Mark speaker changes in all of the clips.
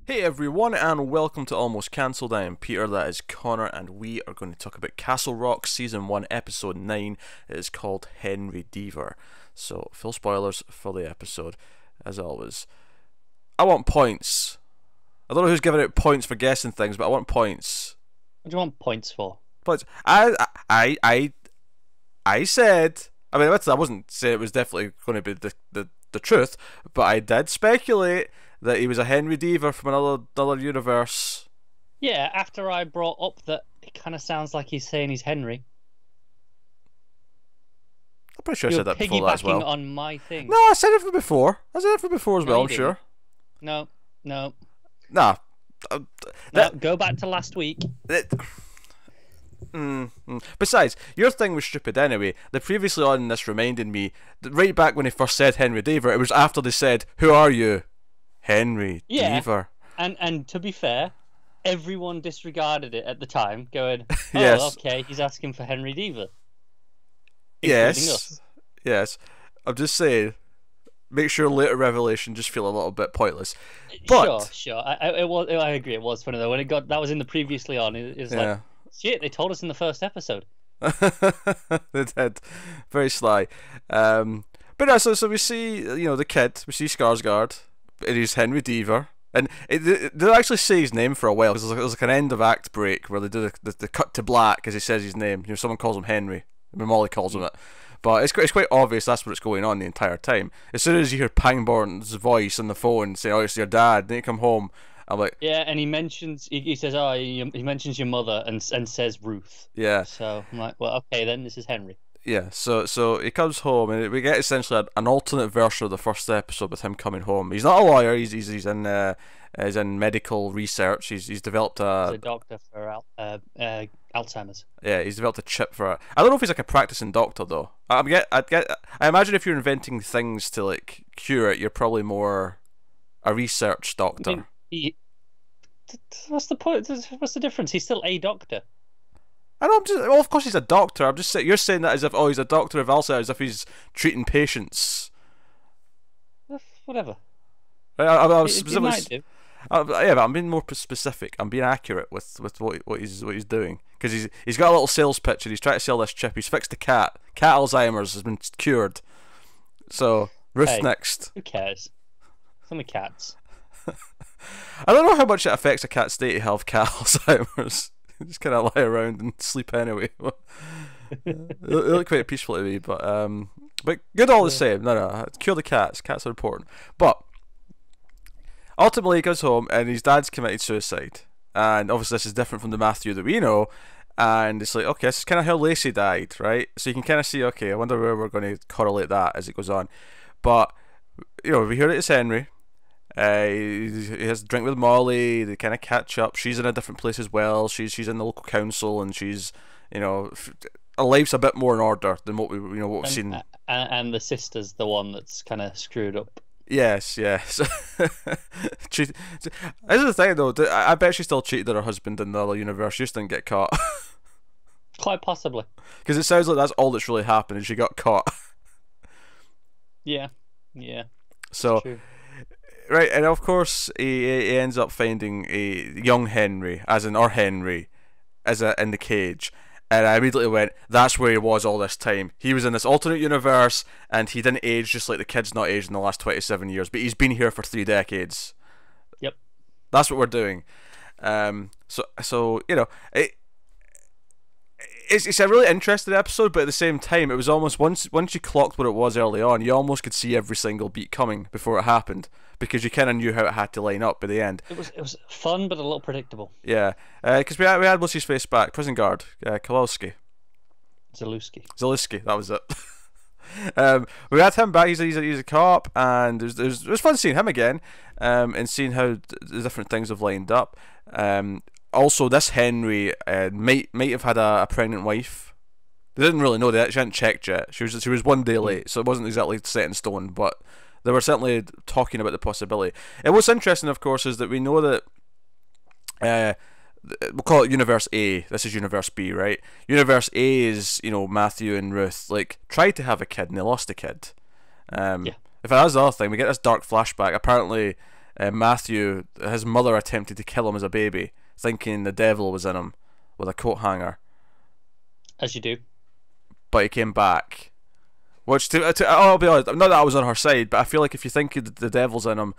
Speaker 1: Hey everyone, and welcome to Almost Cancelled. I am Peter, that is Connor, and we are going to talk about Castle Rock Season 1, Episode 9. It is called Henry Deaver. So, full spoilers for the episode, as always. I want points. I don't know who's giving out points for guessing things, but I want points.
Speaker 2: What do you want points for?
Speaker 1: Points. I said... I mean, I wasn't saying it was definitely going to be the truth, but I did speculate that he was a Henry Deaver from another universe.
Speaker 2: Yeah, after I brought up that it kind of sounds like he's saying he's Henry.
Speaker 1: I'm pretty sure I said that before that as well.
Speaker 2: Piggybacking on my thing.
Speaker 1: No, I said it from before. I said it from before as
Speaker 2: No,
Speaker 1: well,
Speaker 2: you
Speaker 1: I'm
Speaker 2: didn't.
Speaker 1: sure.
Speaker 2: No.
Speaker 1: Nah.
Speaker 2: No, go back to last week.
Speaker 1: Besides, your thing was stupid anyway. The previously on this reminded me that right back when he first said Henry Deaver, it was after they said, "Who are you?" Henry Deaver.
Speaker 2: And to be fair, everyone disregarded it at the time, going, "Oh,
Speaker 1: Yes.
Speaker 2: okay, he's asking for Henry Deaver." Including
Speaker 1: Yes.
Speaker 2: us.
Speaker 1: Yes. I'm just saying, make sure later revelation just feel a little bit pointless. But
Speaker 2: Sure. I agree. It was funny though when that was in the previously on. It's
Speaker 1: yeah.
Speaker 2: like, shit. They told us in the first episode.
Speaker 1: They did. Very sly. But no, so we see, the kid, we see Skarsgård, and he's Henry Deaver. And they don't actually say his name for a while, because there's like an end of act break where they do the cut to black as he says his name. Someone calls him Henry. I mean, Molly calls him it. But it's quite obvious that's what's going on the entire time. As soon as you hear Pangborn's voice on the phone saying, "Oh, it's your dad," then you come home, I'm like...
Speaker 2: Yeah, and he says, "Oh, he mentions your mother," and says Ruth.
Speaker 1: Yeah.
Speaker 2: So I'm like, well, okay, then this is Henry.
Speaker 1: Yeah, so he comes home, and we get essentially an alternate version of the first episode with him coming home. He's not a lawyer. He's in medical research. He's developed
Speaker 2: He's a doctor for Alzheimer's.
Speaker 1: Yeah, he's developed a chip for it. I don't know if he's like a practicing doctor though. I imagine if you're inventing things to like cure it, you're probably more a research doctor.
Speaker 2: I mean, what's the point? What's the difference? He's still a doctor.
Speaker 1: I know. Well, of course he's a doctor. I'm just saying. You're saying that as if he's a doctor of Alzheimer's, as if he's treating patients.
Speaker 2: Whatever.
Speaker 1: I was
Speaker 2: He
Speaker 1: specifically.
Speaker 2: might do.
Speaker 1: Yeah, but I'm being more specific. I'm being accurate with what he's doing, because he's got a little sales pitch and he's trying to sell this chip. He's fixed the cat. Cat Alzheimer's has been cured. So Ruth
Speaker 2: Hey,
Speaker 1: next.
Speaker 2: Who cares? Some of cats.
Speaker 1: I don't know how much it affects a cat's state to have cat Alzheimer's. Just kind of lie around and sleep anyway. They look quite peaceful to me, but good all the same. No, cure the cats. Cats are important. But ultimately, he goes home and his dad's committed suicide. And obviously, this is different from the Matthew that we know. And it's like, okay, this is kind of how Lacey died, right? So you can kind of see, okay, I wonder where we're going to correlate that as it goes on. But we hear it as Henry. He has a drink with Molly. They kind of catch up. She's in a different place as well. She's in the local council, and she's her life's a bit more in order than what we've seen.
Speaker 2: And the sister's the one that's kind of screwed up.
Speaker 1: Yes. This is the thing though. I bet she still cheated on her husband in the other universe. She just didn't get caught.
Speaker 2: Quite possibly.
Speaker 1: Because it sounds like that's all that's really happened, and she got caught.
Speaker 2: Yeah.
Speaker 1: So.
Speaker 2: True.
Speaker 1: Right, and of course he ends up finding a young Henry, as in our Henry, in the cage, and I immediately went, that's where he was all this time. He was in this alternate universe, and he didn't age just like the kid's not aged in the last 27 years, but he's been here for 3 decades.
Speaker 2: Yep.
Speaker 1: That's what we're doing. So it's a really interesting episode, but at the same time, it was almost once you clocked what it was early on, you almost could see every single beat coming before it happened, because you kind of knew how it had to line up by the end.
Speaker 2: It was fun, but a little predictable.
Speaker 1: Yeah, because we had what's his face back, prison guard, Kowalski.
Speaker 2: Zalewski.
Speaker 1: That was it. We had him back. He's a cop, and it was fun seeing him again, and seeing how the different things have lined up. Also, this Henry might have had a pregnant wife. They didn't really know that. She hadn't checked yet. She was 1 day late, so it wasn't exactly set in stone. But they were certainly talking about the possibility. And what's interesting, of course, is that we know that we'll call it Universe A. This is Universe B, right? Universe A is Matthew and Ruth tried to have a kid and they lost a kid.
Speaker 2: Yeah.
Speaker 1: If that's the other thing, we get this dark flashback. Apparently, Matthew, his mother attempted to kill him as a baby, thinking the devil was in him with a coat hanger,
Speaker 2: As you do.
Speaker 1: but he came back. Which, I'll be honest, not that I was on her side, but I feel like if you think the devil's in him,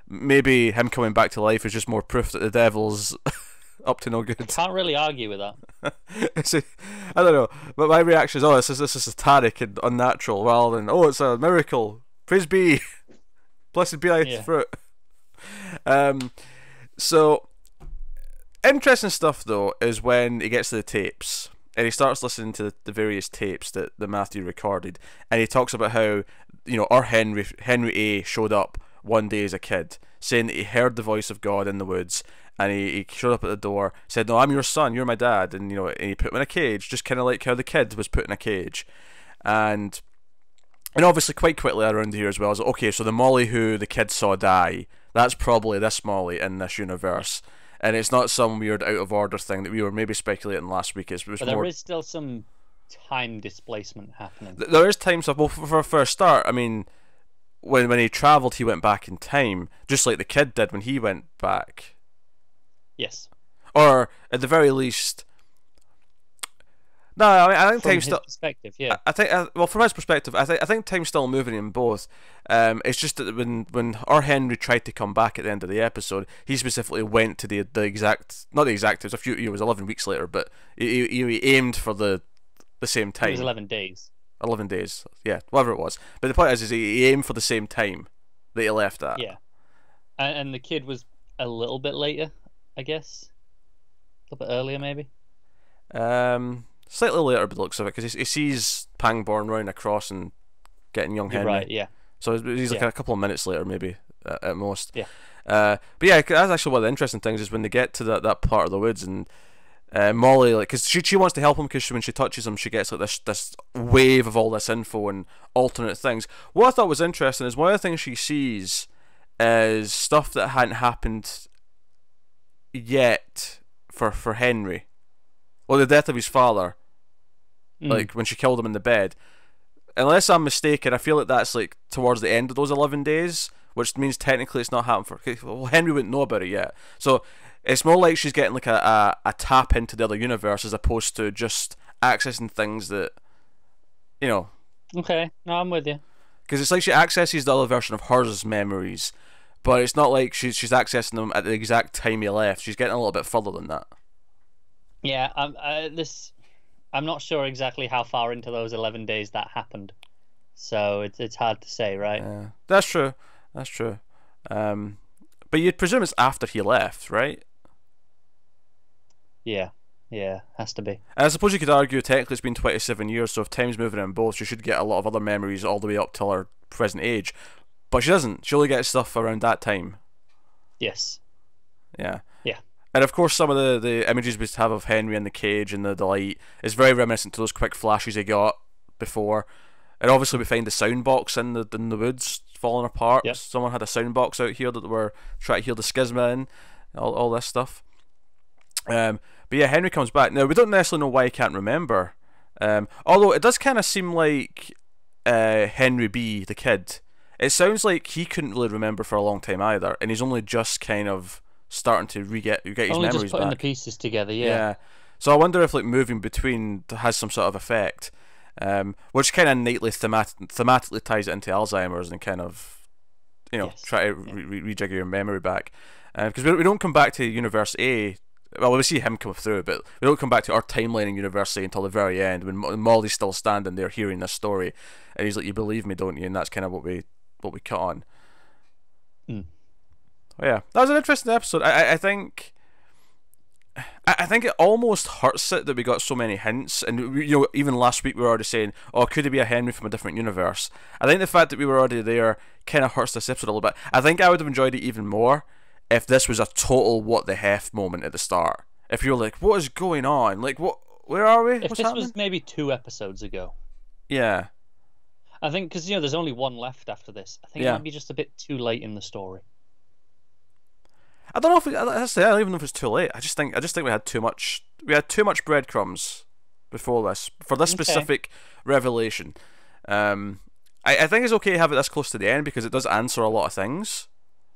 Speaker 1: maybe him coming back to life is just more proof that the devil's up to no good.
Speaker 2: Can't really argue with that.
Speaker 1: I don't know, but my reaction is, oh, this is satanic and unnatural, rather than, oh, it's a miracle. Praise be, blessed be thy fruit. So interesting stuff though is when he gets to the tapes and he starts listening to the various tapes that Matthew recorded, and he talks about how, you know, our Henry A showed up one day as a kid, saying that he heard the voice of God in the woods, and he showed up at the door, said, "No, I'm your son, you're my dad," and you know, and he put him in a cage, just kind of like how the kid was put in a cage, and obviously quite quickly around here as well is, okay, so the Molly who the kid saw die, that's probably this Molly in this universe. And it's not some weird out of order thing that we were maybe speculating last week. But
Speaker 2: there is still some time displacement happening.
Speaker 1: There is time stuff. Well, for a start, I mean, when he travelled, he went back in time, just like the kid did when he went back.
Speaker 2: Yes.
Speaker 1: Or at the very least, no, I mean, I think time's still.
Speaker 2: Perspective, yeah.
Speaker 1: I think, well, from his perspective, I think time's still moving in both. It's just that when our Henry tried to come back at the end of the episode, he specifically went to the exact, not the exact. It was it was 11 weeks later, but he aimed for the same time.
Speaker 2: It was 11 days.
Speaker 1: 11 days, yeah, whatever it was. But the point is he aimed for the same time that he left at.
Speaker 2: Yeah, and the kid was a little bit later, I guess, a little bit earlier, maybe.
Speaker 1: Slightly later by the looks of it, because he sees Pangborn running across and getting young Henry.
Speaker 2: Right, yeah.
Speaker 1: So he's like a couple of minutes later, maybe, at most.
Speaker 2: Yeah.
Speaker 1: But yeah, that's actually one of the interesting things is when they get to that part of the woods, and Molly, like, because she wants to help him, because when she touches him, she gets like this wave of all this info and alternate things. What I thought was interesting is one of the things she sees is stuff that hadn't happened yet for Henry. Or the death of his father, like when she killed him in the bed. Unless I'm mistaken, I feel like that's like towards the end of those 11 days, which means technically it's not happened for. Well, Henry wouldn't know about it yet, so it's more like she's getting like a tap into the other universe as opposed to just accessing things that, you know.
Speaker 2: Okay, no, I'm with you.
Speaker 1: Because it's like she accesses the other version of hers memories, but it's not like she's accessing them at the exact time he left. She's getting a little bit further than that.
Speaker 2: Yeah, I'm not sure exactly how far into those 11 days that happened, so it's hard to say, right?
Speaker 1: Yeah, that's true. That's true. But you'd presume it's after he left, right?
Speaker 2: Yeah, has to be.
Speaker 1: And I suppose you could argue technically it's been 27 years, so if time's moving in both, she should get a lot of other memories all the way up till her present age. But she doesn't. She only gets stuff around that time.
Speaker 2: Yes.
Speaker 1: Yeah.
Speaker 2: Yeah.
Speaker 1: And of course, some of the images we have of Henry in the cage and the light is very reminiscent to those quick flashes he got before. And obviously, we find the sound box in the woods falling apart.
Speaker 2: Yep.
Speaker 1: Someone had a sound box out here that they were trying to hear the schisma in, all this stuff. But yeah, Henry comes back. Now, we don't necessarily know why he can't remember. Although it does kind of seem like Henry B, the kid, it sounds like he couldn't really remember for a long time either, and he's only just kind of starting to get his
Speaker 2: only
Speaker 1: memories
Speaker 2: just putting
Speaker 1: back.
Speaker 2: the pieces together, yeah.
Speaker 1: So I wonder if like moving between has some sort of effect, which kind of neatly thematically ties it into Alzheimer's and kind of, you know, try to rejigger your memory back. Because we don't come back to Universe A. Well, we see him come through, but we don't come back to our timeline in Universe A until the very end when Molly's still standing there hearing this story, and he's like, "You believe me, don't you?" And that's kind of what we cut on. Oh, yeah, that was an interesting episode. I think it almost hurts it that we got so many hints, and you know, even last week we were already saying, "Oh, could it be a Henry from a different universe?" I think the fact that we were already there kind of hurts this episode a little bit. I think I would have enjoyed it even more if this was a total what the hef moment at the start. If you're like, "What is going on? Like, what? Where are we?
Speaker 2: If
Speaker 1: What's
Speaker 2: this
Speaker 1: happening?"
Speaker 2: was maybe 2 episodes ago.
Speaker 1: Yeah.
Speaker 2: I think because there's only one left after this. I think it might be just a bit too late in the story.
Speaker 1: I don't know if I don't even know if it's too late. I just think we had too much. We had too much breadcrumbs before this for this specific revelation. I think it's okay to have it this close to the end because it does answer a lot of things.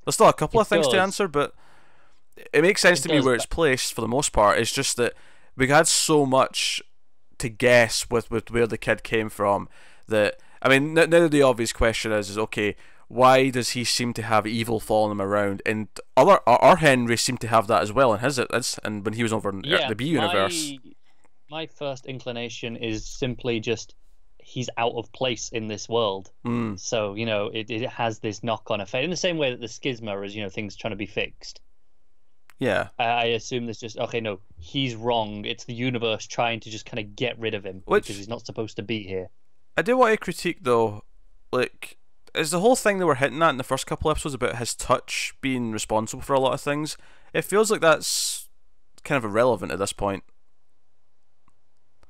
Speaker 1: There's still a couple
Speaker 2: It
Speaker 1: of things to
Speaker 2: does.
Speaker 1: answer, but it makes sense
Speaker 2: It
Speaker 1: to me
Speaker 2: does,
Speaker 1: where it's
Speaker 2: but
Speaker 1: placed for the most part. It's just that we had so much to guess with where the kid came from that, I mean, now the obvious question is okay, why does he seem to have evil following him around? And our Henry seemed to have that as well in his and when he was over in
Speaker 2: yeah,
Speaker 1: the B universe.
Speaker 2: my first inclination is simply just he's out of place in this world.
Speaker 1: Mm,
Speaker 2: So, it has this knock-on effect in the same way that the schisma is, things trying to be fixed.
Speaker 1: yeah,
Speaker 2: I assume there's just, okay, no, he's wrong. It's the universe trying to just kind of get rid of him because
Speaker 1: which
Speaker 2: he's not supposed to be here.
Speaker 1: I do want to critique though, like, is the whole thing they were hinting at in the first couple episodes about his touch being responsible for a lot of things. It feels like that's kind of irrelevant at this point.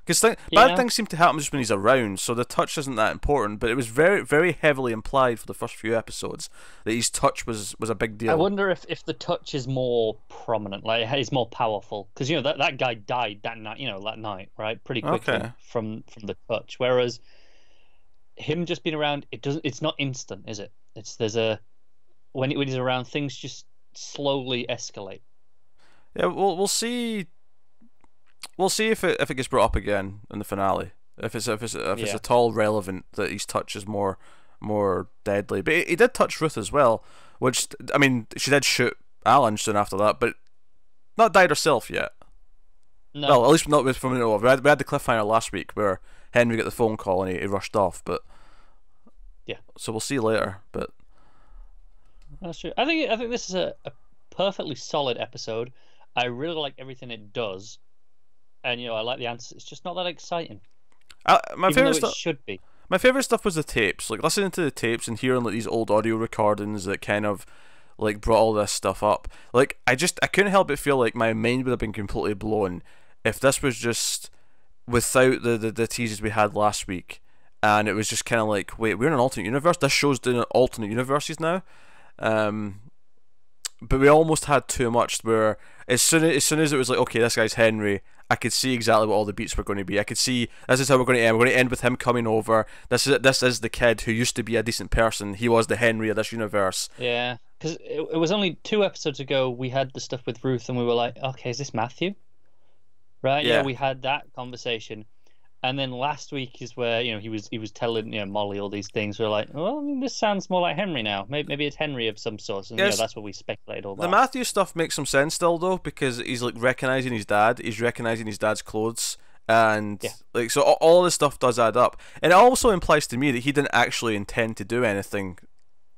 Speaker 1: Because bad
Speaker 2: Yeah,
Speaker 1: things seem to happen just when he's around, so the touch isn't that important. But it was very, very heavily implied for the first few episodes that his touch was a big
Speaker 2: I
Speaker 1: deal.
Speaker 2: wonder if the touch is more prominent, like is more powerful, because that guy died that night, that night, right, pretty quickly
Speaker 1: Okay.
Speaker 2: from the touch. Whereas him just being around, it's not instant, is it? There's a when he's around, things just slowly escalate.
Speaker 1: Yeah, we'll see. We'll see if it gets brought up again in the finale. If it's
Speaker 2: Yeah.
Speaker 1: at all relevant that his touch is more deadly. But he did touch Ruth as well, which, I mean, she did shoot Alan soon after that, but not died herself yet.
Speaker 2: No.
Speaker 1: Well, at least not from the know of. We had the cliffhanger last week where Henry got the phone call and he rushed off. But
Speaker 2: Yeah.
Speaker 1: so we'll see later. But
Speaker 2: That's true. I think this is a perfectly solid episode. I really like everything it does, and I like the answers. It's just not that exciting,
Speaker 1: my
Speaker 2: even though
Speaker 1: favorite
Speaker 2: it
Speaker 1: stuff.
Speaker 2: should be.
Speaker 1: My favorite stuff was the tapes. Like listening to the tapes and hearing like these old audio recordings that kind of like brought all this stuff up. Like I couldn't help but feel like my mind would have been completely blown if this was just without the teases we had last week, and it was just kind of like, wait, we're in an alternate universe. This show's doing alternate universes now. Um, but we almost had too much. Where as soon as it was like, okay, this guy's Henry, I could see exactly what all the beats were going to be. I could see this is how we're going to end. We're going to end with him coming over. This is the kid who used to be a decent person. He was the Henry of this universe.
Speaker 2: Yeah, because it was only 2 episodes ago we had the stuff with Ruth, and we were like, okay, is this Matthew? Right? Yeah,
Speaker 1: Yeah.
Speaker 2: we had that conversation, and then last week is where he was telling Molly all these things. We are like, well, I mean, this sounds more like Henry now. Maybe it's Henry of some sort, and
Speaker 1: Yes.
Speaker 2: that's what we speculated all
Speaker 1: The
Speaker 2: about.
Speaker 1: Matthew stuff makes some sense still though, because he's like recognizing his dad. He's recognizing his dad's clothes, and
Speaker 2: Yeah.
Speaker 1: like so all this stuff does add up. And it also implies to me that he didn't actually intend to do anything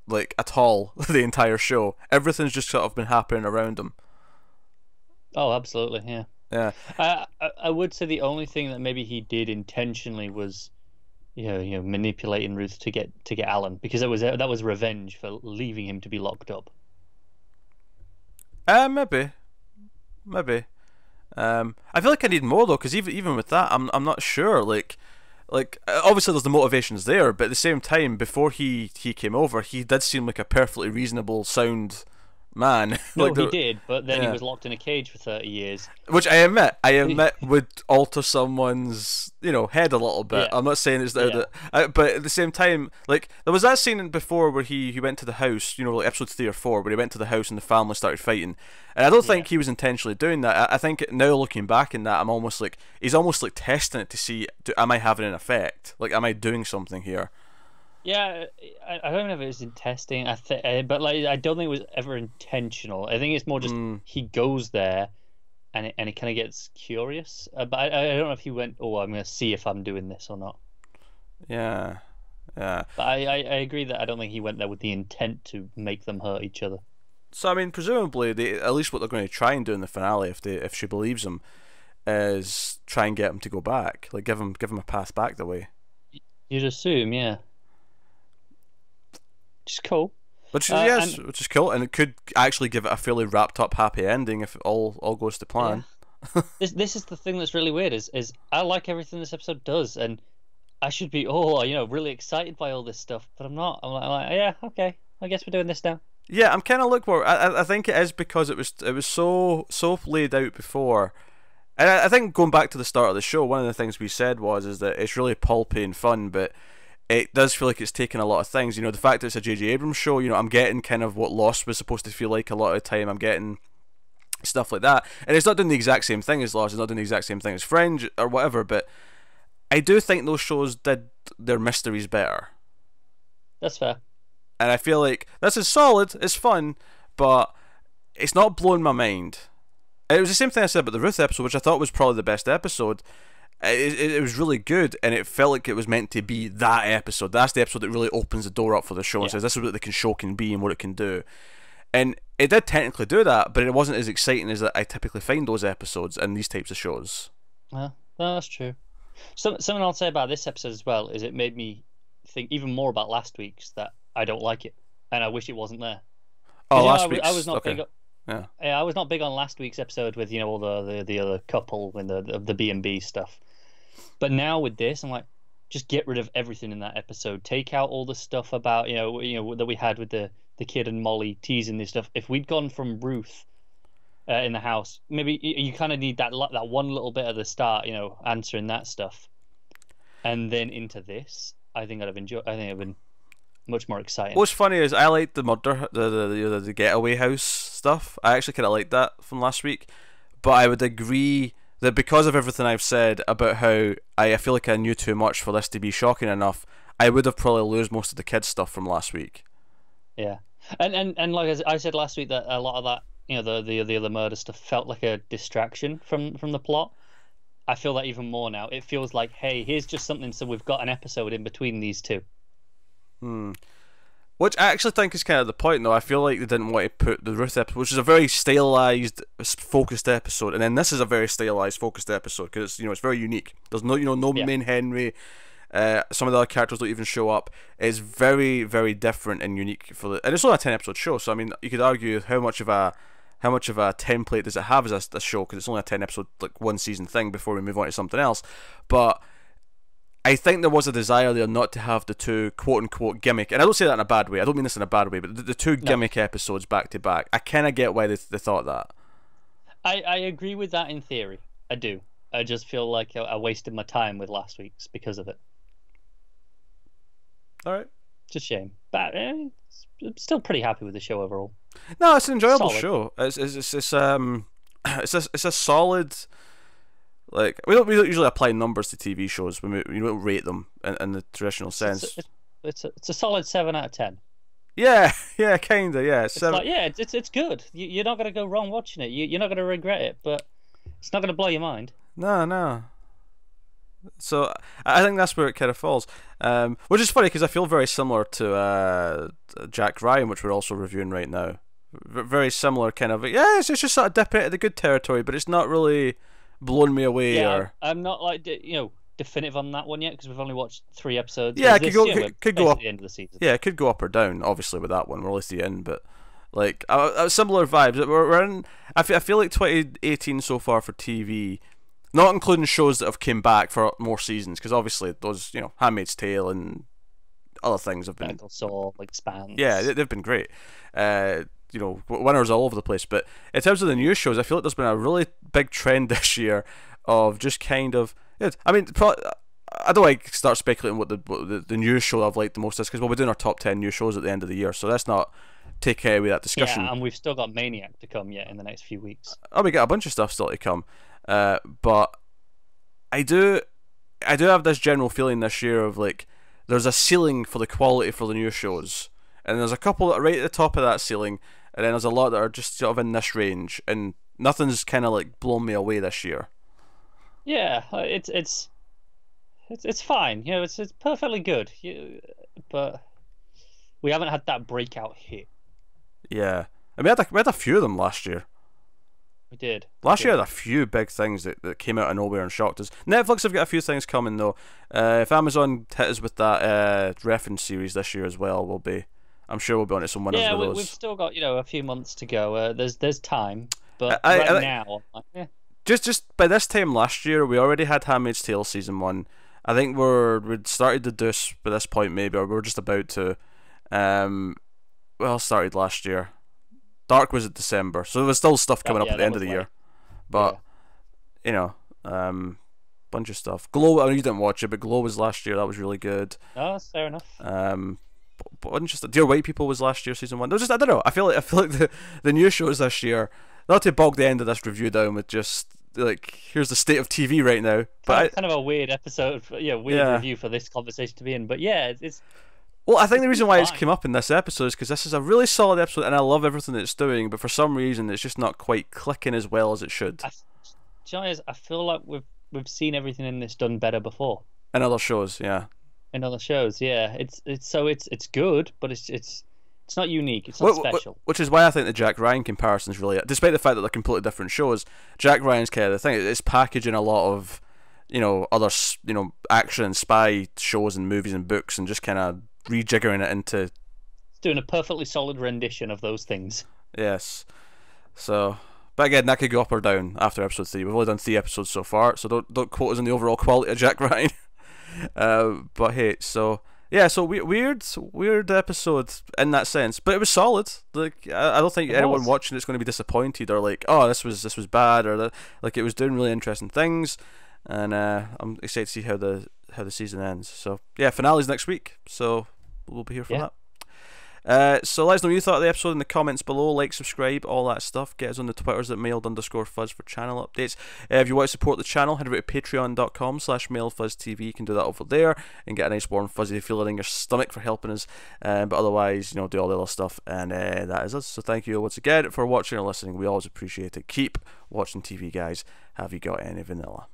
Speaker 1: like at all the entire show. Everything's just sort of been happening around him.
Speaker 2: Oh, absolutely, yeah.
Speaker 1: Yeah.
Speaker 2: I would say the only thing that maybe he did intentionally was, manipulating Ruth to get Alan, because that was revenge for leaving him to be locked up.
Speaker 1: Maybe. Maybe. I feel like I need more though, because even with that, I'm not sure. Like obviously there's the motivations there, but at the same time, before he came over, he did seem like a perfectly reasonable, sound man.
Speaker 2: No,
Speaker 1: like
Speaker 2: he
Speaker 1: the,
Speaker 2: did, but then he
Speaker 1: yeah.
Speaker 2: was locked in a cage for 30 years.
Speaker 1: Which I admit would alter someone's head a little bit.
Speaker 2: Yeah,
Speaker 1: I'm not saying it's
Speaker 2: yeah,
Speaker 1: but at the same time, like there was that scene before where he went to the house, like episode 3 or 4, where he went to the house and the family started fighting, and I don't
Speaker 2: yeah.
Speaker 1: think he was intentionally doing that. I think now looking back in that, I'm almost like he's almost like testing it to see, am I having an effect? Like, am I doing something here?
Speaker 2: Yeah, I don't know if it was in testing. But like I don't think it was ever intentional. I think it's more just
Speaker 1: Mm,
Speaker 2: he goes there, and it kind of gets curious. But I don't know if he went, oh, I'm going to see if I'm doing this or not.
Speaker 1: yeah, yeah.
Speaker 2: But I agree that I don't think he went there with the intent to make them hurt each other.
Speaker 1: So I mean, presumably, at least what they're going to try and do in the finale, if she believes him, is try and get him to go back, like give him a path back the way.
Speaker 2: You'd assume, yeah. Which is cool.
Speaker 1: Which is
Speaker 2: And
Speaker 1: which is cool, and it could actually give it a fairly wrapped up, happy ending if it all goes to
Speaker 2: yeah,
Speaker 1: plan.
Speaker 2: this is the thing that's really weird is I like everything this episode does, and I should be really excited by all this stuff, but I'm not. I'm like, yeah, okay, I guess we're doing this now.
Speaker 1: Yeah, I'm kind of looking for. I think it is because it was so laid out before, and I think going back to the start of the show, one of the things we said is that it's really pulpy and fun, but it does feel like it's taken a lot of things. The fact that it's a J.J. Abrams show, I'm getting kind of what Lost was supposed to feel like a lot of the time. I'm getting stuff like that. And it's not doing the exact same thing as Lost, it's not doing the exact same thing as Fringe or whatever, but I do think those shows did their mysteries better.
Speaker 2: That's fair.
Speaker 1: And I feel like this is solid, it's fun, but it's not blowing my mind. It was the same thing I said about the Ruth episode, which I thought was probably the best episode. It was really good, and it felt like it was meant to be that episode. That's the episode that really opens the door up for the show and says this is what the show can be and what it can do. And it did technically do that, but it wasn't as exciting as I typically find those episodes in these types of shows.
Speaker 2: No, that's true. Something I'll say about this episode as well is it made me think even more about last week's, that I don't like it, and I wish it wasn't there.
Speaker 1: Oh, last week's?
Speaker 2: I was not
Speaker 1: okay.
Speaker 2: big.
Speaker 1: Yeah,
Speaker 2: I was not big on last week's episode with all the other couple and the B&B stuff. But now with this, I'm like, just get rid of everything in that episode. Take out all the stuff about that we had with the kid and Molly teasing this stuff. If we'd gone from Ruth in the house, maybe you kind of need that one little bit at the start, answering that stuff, and then into this. I think I'd have been much more exciting.
Speaker 1: What's funny is I like the murder, the getaway house stuff. I actually kind of liked that from last week, but I would agree that because of everything I've said about how I feel like I knew too much for this to be shocking enough, I would have probably lost most of the kids stuff from last week.
Speaker 2: Yeah, and like I said last week, that a lot of that, the other murder stuff felt like a distraction from the plot. I feel that even more now. It feels like, hey, here's just something, so we've got an episode in between these two.
Speaker 1: Which I actually think is kind of the point, though. I feel like they didn't want to put the Ruth episode, which is a very stylized, focused episode, and then this is a very stylized, focused episode because it's very unique. There's no main Henry. Some of the other characters don't even show up. It's very, very different and unique and it's only a 10-episode show. So I mean, you could argue how much of a template does it have as a show, because it's only a 10-episode, like, one season thing before we move on to something else. But I think there was a desire there not to have the two quote-unquote gimmick, and I don't say that in a bad way, I don't mean this in a bad way, but the two gimmick episodes back to back. I kind of get why they thought that.
Speaker 2: I agree with that in theory. I do. I just feel like I wasted my time with last week's because of it.
Speaker 1: Alright.
Speaker 2: It's a shame. But I'm still pretty happy with the show overall.
Speaker 1: No, it's an enjoyable
Speaker 2: Solid.
Speaker 1: show. It's a solid. Like, we don't usually apply numbers to TV shows. We don't rate them in the traditional sense.
Speaker 2: It's a solid 7 out of 10.
Speaker 1: Yeah, kinda, yeah.
Speaker 2: It's like, it's good. You're not gonna go wrong watching it. You're not gonna regret it, but it's not gonna blow your mind.
Speaker 1: No. So I think that's where it kind of falls, which is funny because I feel very similar to Jack Ryan, which we're also reviewing right now. Very similar kind of. Yeah, it's just sort of dipping into the good territory, but it's not really blowing me away.
Speaker 2: Yeah, I'm not like definitive on that one yet because we've only watched 3 episodes.
Speaker 1: Yeah, it could go up
Speaker 2: at the end of the season.
Speaker 1: Yeah, it could go up or down. Obviously, with that one, we're only at the end, but like similar vibes. We're in. I feel like 2018 so far for TV. Not including shows that have came back for more seasons, because obviously those, Handmaid's Tale and other things have been...
Speaker 2: Better Call Saul, Expanse.
Speaker 1: Yeah, they've been great. Winners all over the place. But in terms of the new shows, I feel like there's been a really big trend this year of just kind of... I mean, I don't like start speculating what the new show I've liked the most is, because we're doing our top 10 new shows at the end of the year, so let's not take away that discussion.
Speaker 2: Yeah, and we've still got Maniac to come yet in the next few weeks.
Speaker 1: Oh, we got a bunch of stuff still to come. But I do have this general feeling this year of like there's a ceiling for the quality for the new shows, and there's a couple that are right at the top of that ceiling, and then there's a lot that are just sort of in this range, and nothing's kind of like blown me away this year.
Speaker 2: Yeah, it's fine. It's perfectly good. But we haven't had that breakout hit.
Speaker 1: Yeah, I mean, we had a few of them last year.
Speaker 2: We did.
Speaker 1: Last year had a few big things that came out of nowhere and shocked us. Netflix have got a few things coming though. If Amazon hit us with that reference series this year as well, I'm sure we'll be on to some winners with those.
Speaker 2: We've still got a few months to go. There's time, but now, yeah.
Speaker 1: Just by this time last year, we already had Handmaid's Tale season 1. I think we'd started to Deuce by this point maybe, or we're just about to. Started last year. Dark was at December, so there was still stuff coming up at the end of the year. But bunch of stuff. Glow, I know you didn't watch it, but Glow was last year. That was really good.
Speaker 2: Oh, that's fair enough.
Speaker 1: But just Dear White People was last year, season 1. There's just, I don't know. I feel like the new shows this year. Not to bog the end of this review down with just like here's the state of TV right now. But
Speaker 2: kind of a weird episode, weird review for this conversation to be in. But yeah, it's
Speaker 1: well, I think the reason why it's
Speaker 2: fine.
Speaker 1: come up in this episode is because this is a really solid episode, and I love everything that it's doing. But for some reason, it's just not quite clicking as well as it should.
Speaker 2: I feel like we've seen everything in this done better before.
Speaker 1: In other shows, yeah.
Speaker 2: In other shows, yeah. It's good, but it's not unique. It's not special.
Speaker 1: Which is why I think the Jack Ryan comparisons really, despite the fact that they're completely different shows, Jack Ryan's kind of the thing. It's packaging a lot of, other, action and spy shows and movies and books, and just kind of rejiggering it into.
Speaker 2: It's doing a perfectly solid rendition of those things.
Speaker 1: Yes. So, but again, that could go up or down after episode 3. We've only done 3 episodes so far, so don't quote us on the overall quality of Jack Ryan. But hey, so yeah, so weird episode in that sense, but it was solid. Like I don't think anyone watching it's going to be disappointed or like, oh, this was bad, or that, like it was doing really interesting things, and I'm excited to see how the season ends. So yeah, finale's next week, so we'll be here for that. So let us know what you thought of the episode in the comments below. Like, subscribe, all that stuff. Get us on the Twitters at mailed_fuzz for channel updates. If you want to support the channel, head over to patreon.com/mailedfuzztv. You can do that over there and get a nice warm fuzzy feeling in your stomach for helping us. But otherwise, do all the other stuff, and that is us. So thank you once again for watching or listening. We always appreciate it. Keep watching TV, guys. Have you got any vanilla?